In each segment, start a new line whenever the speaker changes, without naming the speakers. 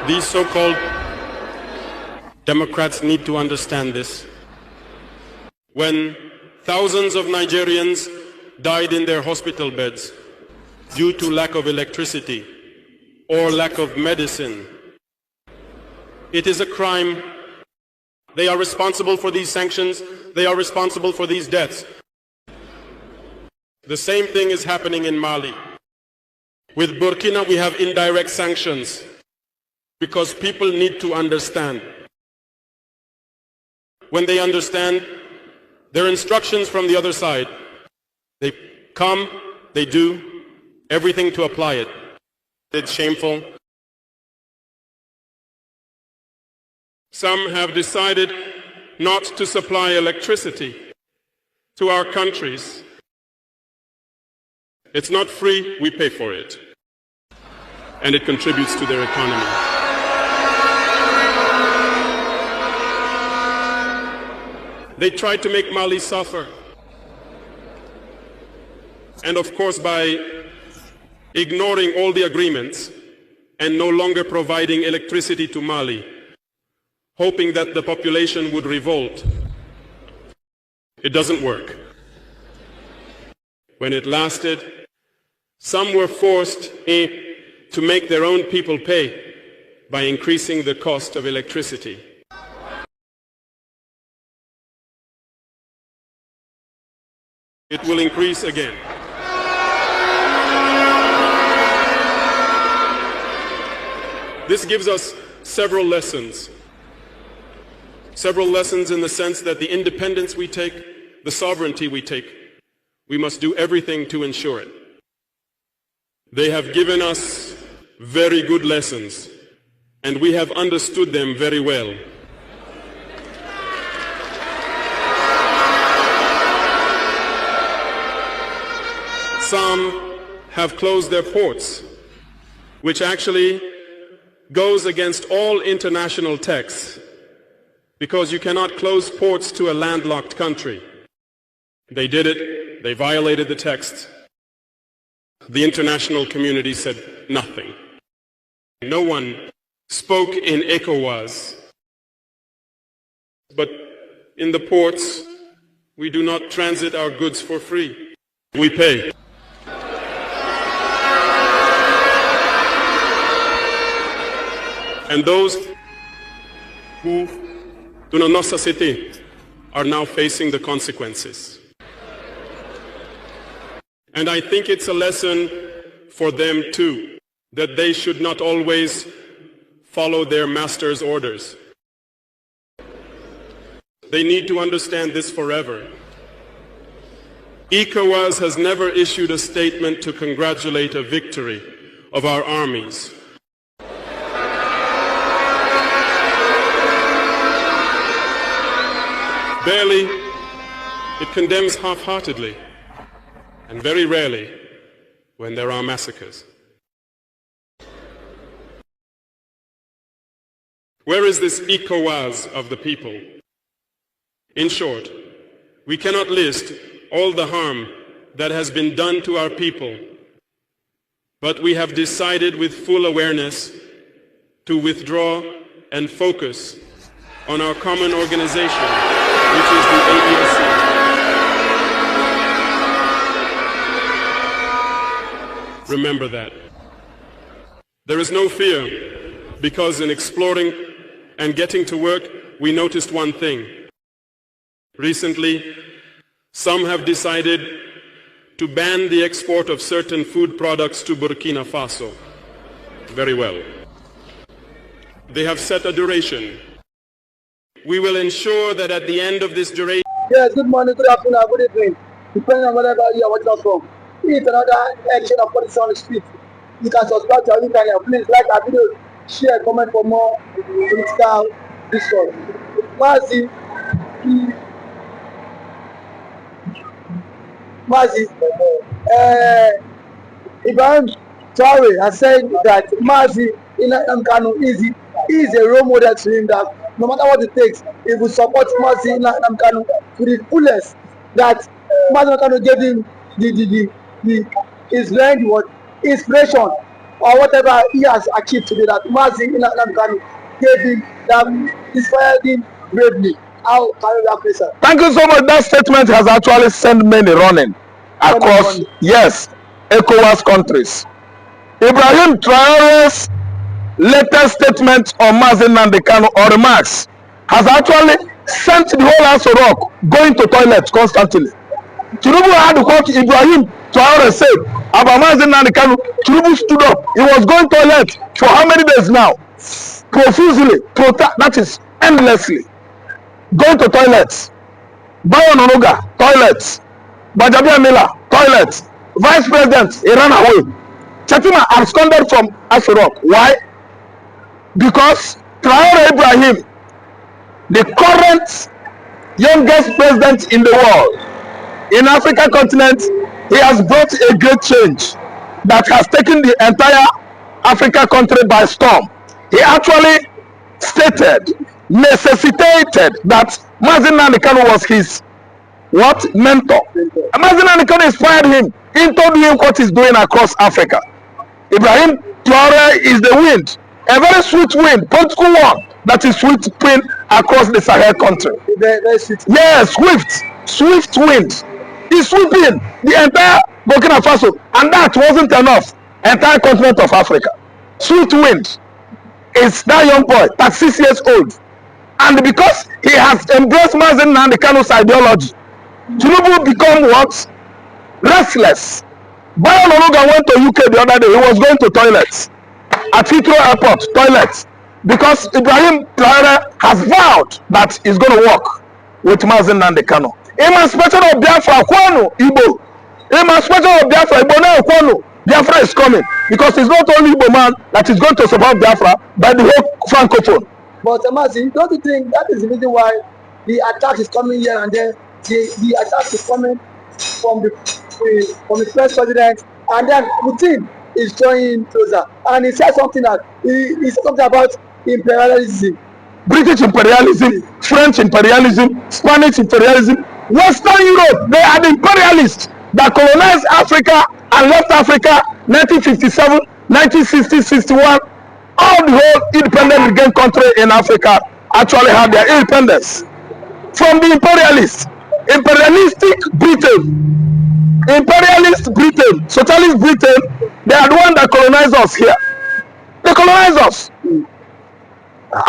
These so-called Democrats need to understand this. When thousands of Nigerians died in their hospital beds due to lack of electricity or lack of medicine, it is a crime. They are responsible for these sanctions. They are responsible for these deaths. The same thing is happening in Mali. With Burkina, we have indirect sanctions because people need to understand. When they understand, there are instructions from the other side. They come, they do everything to apply it. It's shameful. Some have decided not to supply electricity to our countries. It's not free, we pay for it. And it contributes to their economy. They tried to make Mali suffer. And of course, by ignoring all the agreements and no longer providing electricity to Mali, hoping that the population would revolt, it doesn't work. When it lasted, some were forced to make their own people pay by increasing the cost of electricity. It will increase again. This gives us several lessons. Several lessons in the sense that the independence we take, the sovereignty we take, we must do everything to ensure it. They have given us very good lessons, and we have understood them very well. Some have closed their ports, which actually goes against all international texts, because you cannot close ports to a landlocked country. They did it. They violated the text. The international community said nothing. No one spoke in ECOWAS. But in the ports, we do not transit our goods for free. We pay. And those who do not necessitate are now facing the consequences. And I think it's a lesson for them too, that they should not always follow their master's orders. They need to understand this forever. ECOWAS has never issued a statement to congratulate a victory of our armies. Barely, it condemns half-heartedly, and very rarely when there are massacres. Where is this ECOWAS of the people? In short, we cannot list all the harm that has been done to our people, but we have decided with full awareness to withdraw and focus on our common organization, which is the AESC. Remember that. There is no fear, because in exploring and getting to work, we noticed one thing. Recently, some have decided to ban the export of certain food products to Burkina Faso. Very well. They have set a duration. We will ensure that at the end of this duration...
Yes, good morning, good afternoon, good evening. Depending on whatever you are watching us from. If another edition of Politics on the Street, you can subscribe to our new channel. Please like our video, share, comment for more political discourse. Mazi, Ibrahim Taore has said that Mazi nnamdikanu is a role model to him, that no matter what it takes, he will support Mazi nnamdikanu to the fullest, that Mazi nnamdikanu gave him his learned what inspiration or whatever he has achieved today that Mazi Nnamdi gave him, that inspired him bravely. How can you appreciate that?
Thank you so much. That statement has actually sent many running across, yes, ECOWAS countries. Ibrahim Traore's latest statement on Mazi Nnamdikanu or remarks has actually sent the whole house of rock going to toilet constantly. Tinubu had what Ibrahim Traore said about Mazi Nnamdikanu. Tinubu stood up. He was going to toilet for how many days now? Profusely, that is endlessly. Going to toilets. Bayon Onoga, toilets. Bajabia Miller, toilets. Vice President, he ran away. Chatima absconded from Asherok. Why? Because Traore Ibrahim, the current youngest president in the world, in African continent, he has brought a great change that has taken the entire African country by storm. He actually stated, necessitated that Mazi Nnamdikanu was his what? Mentor. Mazi Nnamdikanu inspired him into doing what he's doing across Africa. Ibrahim Traore is the wind, a very sweet wind, political one that is sweeping across the Sahel country.
Very sweet.
Yes, swift wind. He's sweeping the entire Burkina Faso, and that wasn't enough. Entire continent of Africa. Sweet wind is that young boy, 36 years old, and because he has embraced Mazi Nnamdikanu's ideology, Tinubu become what? Restless. Bayon Onoga went to UK the other day. He was going to toilets at Heathrow Airport, toilets, because Ibrahim Traore has vowed that he's going to work with Mazi Nnamdikanu. Emancipation of Biafra, Kwanu, Igbo. Emancipation of Biafra, Igbo now, Kwanu. Biafra is coming because it's not only Igbo man that is going to support Biafra, but the whole Francophone.
But Mazi, don't you think that is the reason why the attack is coming here and there? The attack is coming from the first president, and then Putin is joining closer. And he said something that he said something about imperialism.
British imperialism, French imperialism, Spanish imperialism, Western Europe, they are the imperialists that colonized Africa and left Africa 1957, 1960, 61. All the whole independent again country in Africa actually had their independence from the imperialists. Imperialistic Britain, imperialist Britain, socialist Britain, they are the one that colonized us here. They colonized us.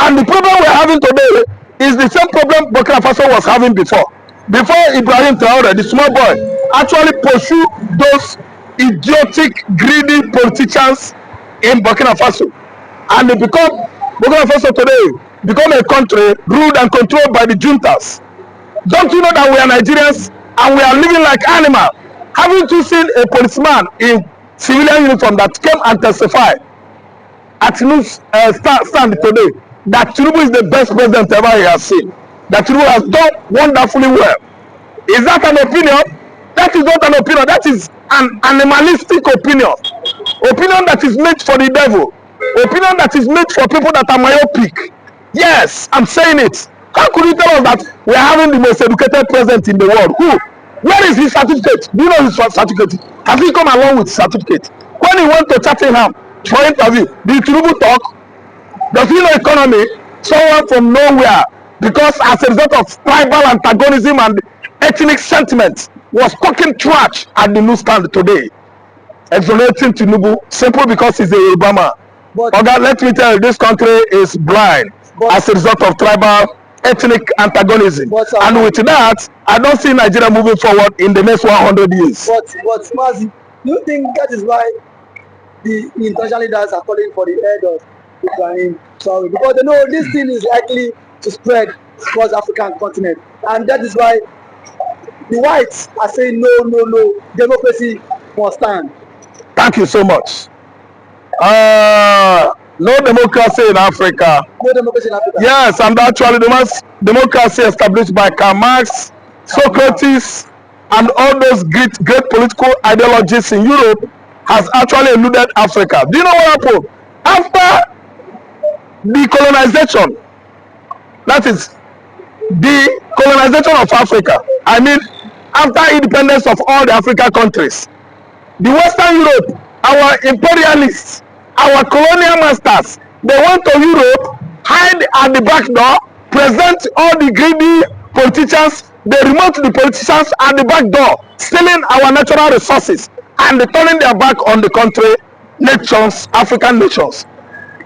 And the problem we're having today is the same problem Burkina Faso was having before. Before Ibrahim Traore, the small boy, actually pursued those idiotic, greedy politicians in Burkina Faso. And they become, Burkina Faso today, become a country ruled and controlled by the juntas. Don't you know that we are Nigerians and we are living like animals? Haven't you seen a policeman in civilian uniform that came and testified at news stand today that Tinubu is the best president ever he has seen? That Tinubu has done wonderfully well. Is that an opinion? That is not an opinion. That is an animalistic opinion. Opinion that is made for the devil. Opinion that is made for people that are myopic. Yes, I'm saying it. How could you tell us that we are having the most educated president in the world? Who? Where is his certificate? Do you know his certificate? Has he come along with certificate? When he went to Chattingham for interview, did Tinubu talk? Does he know economy? Someone from nowhere, because as a result of tribal antagonism and ethnic sentiment, was talking trash at the newsstand today, exonerating Tinubu simply because he's a Yoruba man. But let me tell you, this country is blind as a result of tribal ethnic antagonism. And with that, I don't see Nigeria moving forward in the next 100 years.
But Mazi, do you think that is why the international leaders are calling for the head of Ibrahim Traore? Because they know this thing is likely to spread across the African continent. And that is why the whites are saying no, democracy must stand.
Thank you so much. No democracy in Africa.
No democracy in Africa.
Yes, and actually the democracy established by Karl Marx, Socrates, and all those great political ideologies in Europe has actually eluded Africa. Do you know what happened? After the colonization, that is the colonization of Africa, I mean after independence of all the African countries. The Western Europe, our imperialists, our colonial masters, they went to Europe, hide at the back door, present all the greedy politicians, they remote the politicians at the back door, stealing our natural resources and turning their back on the country, nations, African nations.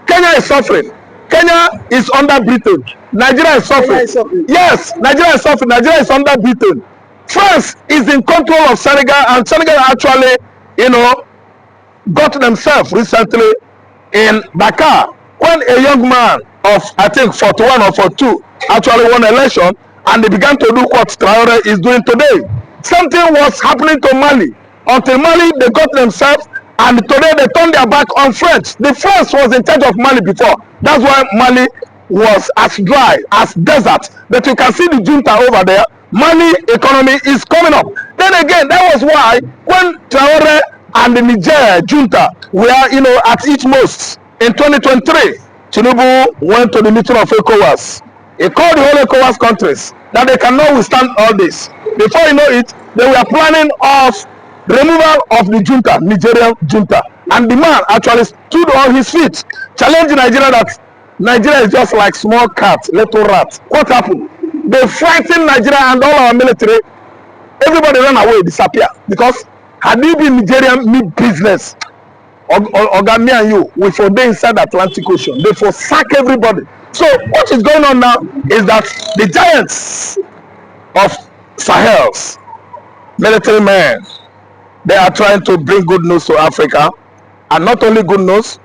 Kenya is suffering. Kenya is under Britain. Nigeria is suffering. Yes, Nigeria is suffering. Nigeria is under Britain. France is in control of Senegal, and Senegal actually, got themselves recently in Dakar when a young man of, I think, 41 or 42 actually won election, and they began to do what Traore is doing today. Something was happening to Mali. Until Mali, they got themselves, and today they turned their back on French. The French was in charge of Mali before. That's why Mali was as dry as desert. But you can see the junta over there. Mali economy is coming up. Then again, that was why when Traore and the Niger junta were, at its most in 2023, Tinubu went to the meeting of ECOWAS. He called the whole ECOWAS countries that they cannot withstand all this. Before you know it, they were planning of removal of the junta, Nigerian junta. And the man actually stood on his feet, challenging Nigeria that Nigeria is just like small cat, little rat. What happened? They frightened Nigeria and all our military. Everybody ran away, disappear. Because had you been Nigerian meat business, Oga, me and you, we for day inside the Atlantic Ocean. They for sack everybody. So what is going on now is that the giants of Sahel's military men, they are trying to bring good news to Africa. And not only good news,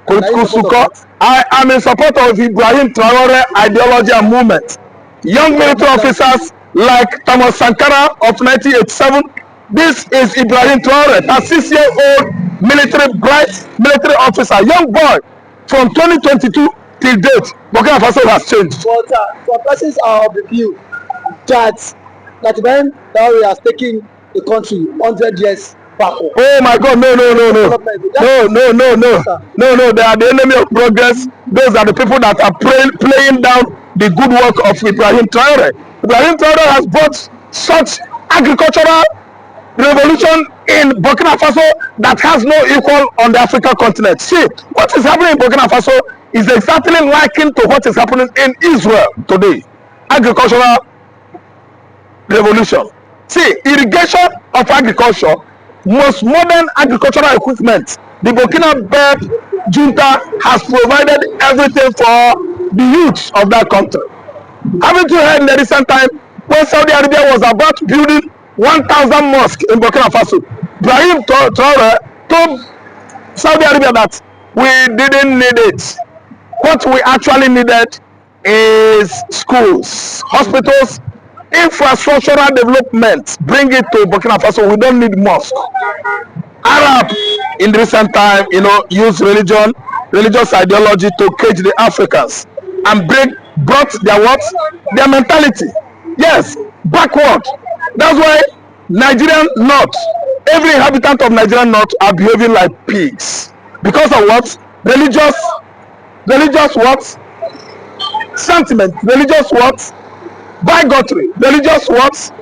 I am in support of Ibrahim Traore ideology and movement. Young military officers like Thomas Sankara of 1987. This is Ibrahim Traore, a 6-year-old bright military officer, young boy from 2022 till date. Burkina Faso has changed.
But for persons are of the view that when Taore has taken the country 100 years backward.
Oh my God, no. No, they are the enemy of progress. Those are the people that are playing down the good work of Ibrahim Traore. Ibrahim Traore has brought such agricultural revolution in Burkina Faso that has no equal on the African continent. See, what is happening in Burkina Faso is exactly likened to what is happening in Israel today. Agricultural revolution. See, irrigation of agriculture, most modern agricultural equipment. The Burkina junta has provided everything for the youth of that country. Haven't you heard in the recent time when Saudi Arabia was about building 1,000 mosques in Burkina Faso? Ibrahim Traore told Saudi Arabia that we didn't need it. What we actually needed is schools, hospitals, infrastructural development. Bring it to Burkina Faso. We don't need mosque. Arab in recent time, use religious ideology to cage the Africans and brought their mentality. Yes, backward. That's why Nigerian North, every inhabitant of Nigerian North are behaving like pigs. Because of what? Religious what? Sentiment. Religious what? Bigotry. Religious what?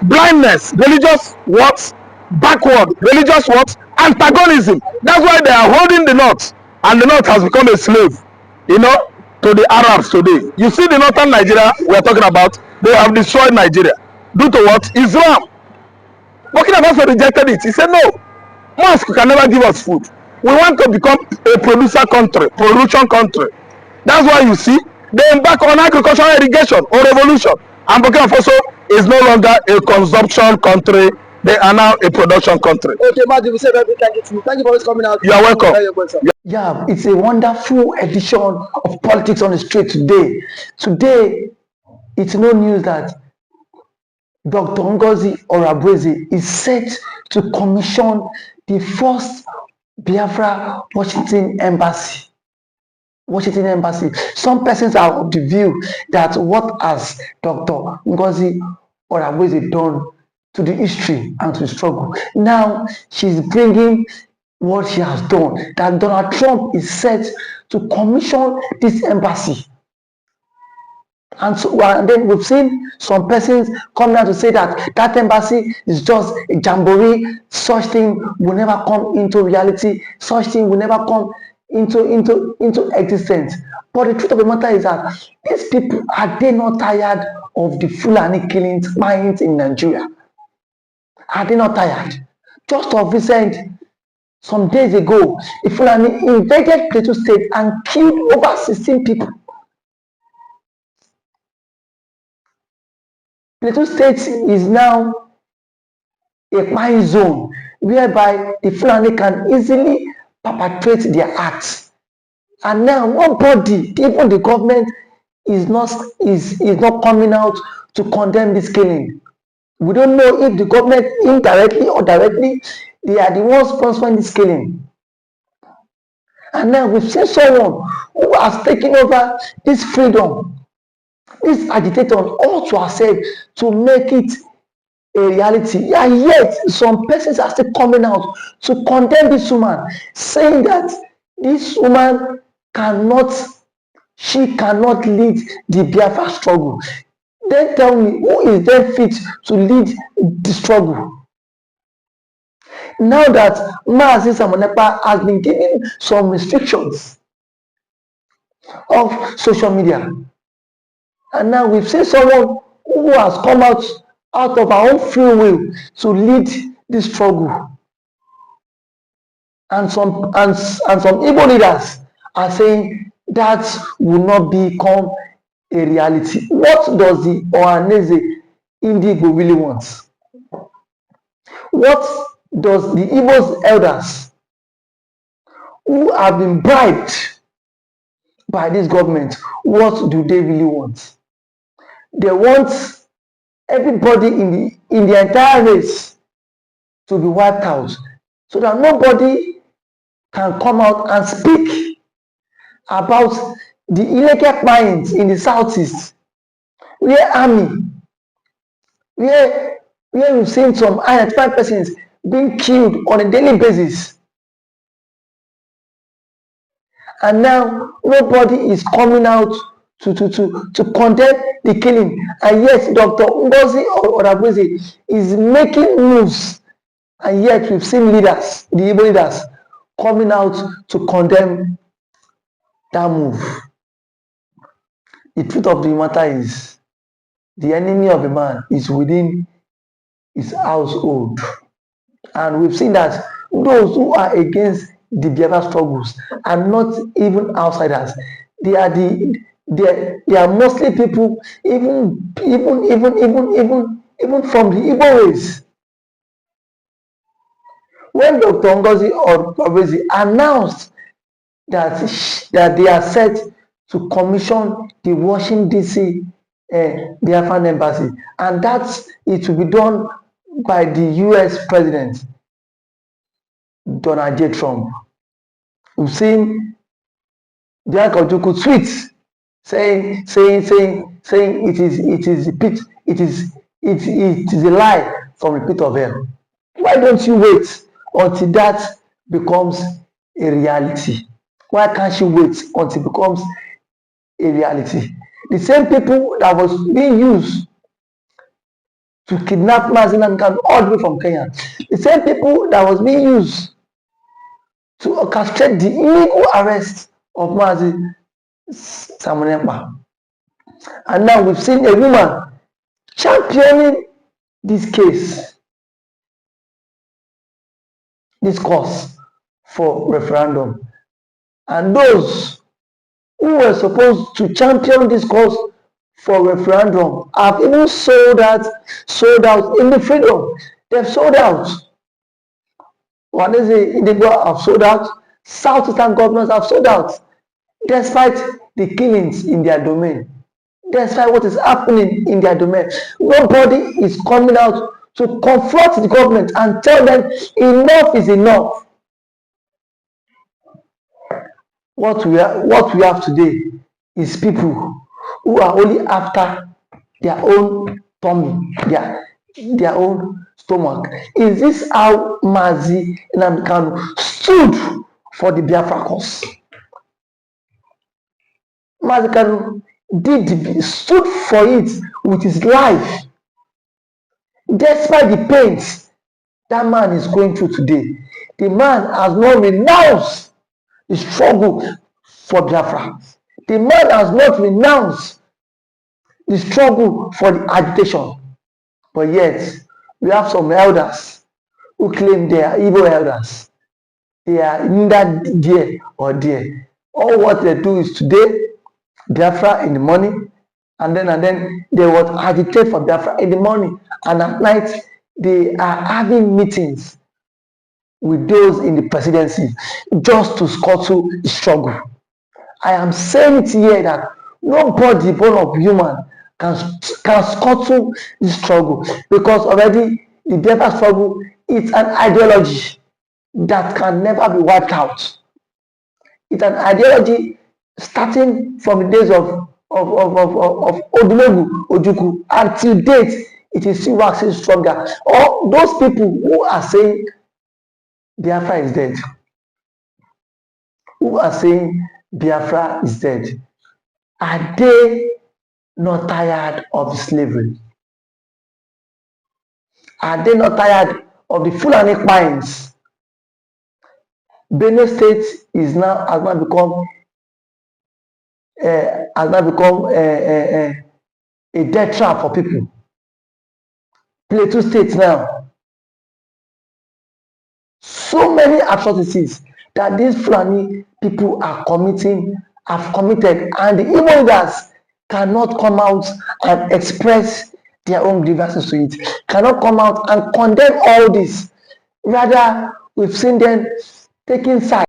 Blindness. Religious what? Backward. Religious what? Antagonism. That's why they are holding the North, and the North has become a slave, to the Arabs today. You see the northern Nigeria we are talking about, they have destroyed Nigeria. Due to what? Islam. Burkina Faso rejected it. He said, no, mosque can never give us food. We want to become a production country. That's why you see, they embark on agricultural irrigation or revolution. And Burkina Faso is no longer a consumption country. They are now a production country.
Okay, Mazi, we say very thank you to you. Thank you for always coming out.
You are welcome.
Yeah, it's a wonderful edition of Politics on the Street today. Today, it's no news that Dr. Ngozi Orabueze is set to commission the first Biafra Washington Embassy. Some persons are of the view that what has Dr. Ngozi Orabueze done to the history and to the struggle. Now she's bringing what she has done, that Donald Trump is set to commission this embassy. And then we've seen some persons come out to say that that embassy is just a jamboree. Such thing will never come into reality. Such thing will never come into existence. But the truth of the matter is that these people, are they not tired of the Fulani killings, mines in Nigeria? Are they not tired? Just of recent, some days ago, the Fulani invaded Plateau State and killed over 16 people. Plateau State is now a mine zone whereby the Fulani can easily perpetrate their acts. And now nobody, even the government, is not coming out to condemn this killing. We don't know if the government indirectly or directly, they are the ones sponsoring this killing. And now we've seen someone who has taken over this freedom, this agitator, all to ourselves to make it a reality. And yet some persons are still coming out to condemn this woman, saying that this woman cannot lead the Biafra struggle. Then tell me, who is then fit to lead the struggle? Now that Mazi has been given some restrictions of social media, and now we've seen someone who has come out of our own free will to lead this struggle. And some Igbo leaders are saying that will not become a reality. What does the Ohaneze Indigo really want? What does the Igbo's elders who have been bribed by this government, what do they really want? They want everybody in the entire race to be wiped out so that nobody can come out and speak about the illegal mines in the southeast, where we've seen some identified persons being killed on a daily basis. And now nobody is coming out to condemn the killing. And yet Dr. Ngozi Odabueze is making moves. And yet we've seen leaders, the Igbo leaders, coming out to condemn that move. The truth of the matter is, the enemy of a man is within his household. And we've seen that those who are against the Biafra struggles are not even outsiders. They are mostly people, even from the Igbo race. When Dr. Ngozi Odabueze announced that they are set to commission the Washington DC Biafran embassy, and that it will be done by the US President Donald J. Trump. We've seen Bianca Ojukwu tweets saying it is a lie from the pit of hell. Why don't you wait until that becomes a reality? Why can't you wait until it becomes a reality? The same people that was being used to kidnap Mazi Nnamdi all the way from Kenya, the same people that was being used to orchestrate the illegal arrest of Mazi Samonekpa. And now we've seen a woman championing this case, this cause for referendum. And those who were supposed to champion this cause for referendum have even sold out in the freedom. They've sold out. What is it? Indigo have sold out. Southeastern governors have sold out, despite the killings in their domain, despite what is happening in their domain. Nobody is coming out to confront the government and tell them enough is enough. What we have today is people who are only after their own tummy, their own stomach. Is this how Mazi Nnamdikanu stood for the Biafra cause? Mazi Kanu stood for it with his life, despite the pains that man is going through today. The man has not renounced the struggle for Biafra. The man has not renounced the struggle for the agitation. But yet, we have some elders who claim they are evil elders. They are neither there or there. All what they do is today, Biafra in the morning, and then they would agitate for Biafra in the morning, and at night they are having meetings with those in the presidency just to scuttle the struggle. I am saying it here that nobody born of human can scuttle the struggle, because already the Biafra struggle is an ideology that can never be wiped out. It's an ideology starting from the days of Odumegu Ojukwu until date. It is still waxing stronger. Or those people who are saying Biafra is dead, who are saying Biafra is dead, are they not tired of slavery? Are they not tired of the Fulani pines? Benue State has now become a death trap for people. Plateau State now, so many atrocities that these Fulani people have committed, and the Igbo leaders cannot come out and express their own grievances to it, cannot come out and condemn all this. Rather, we've seen them taking sides.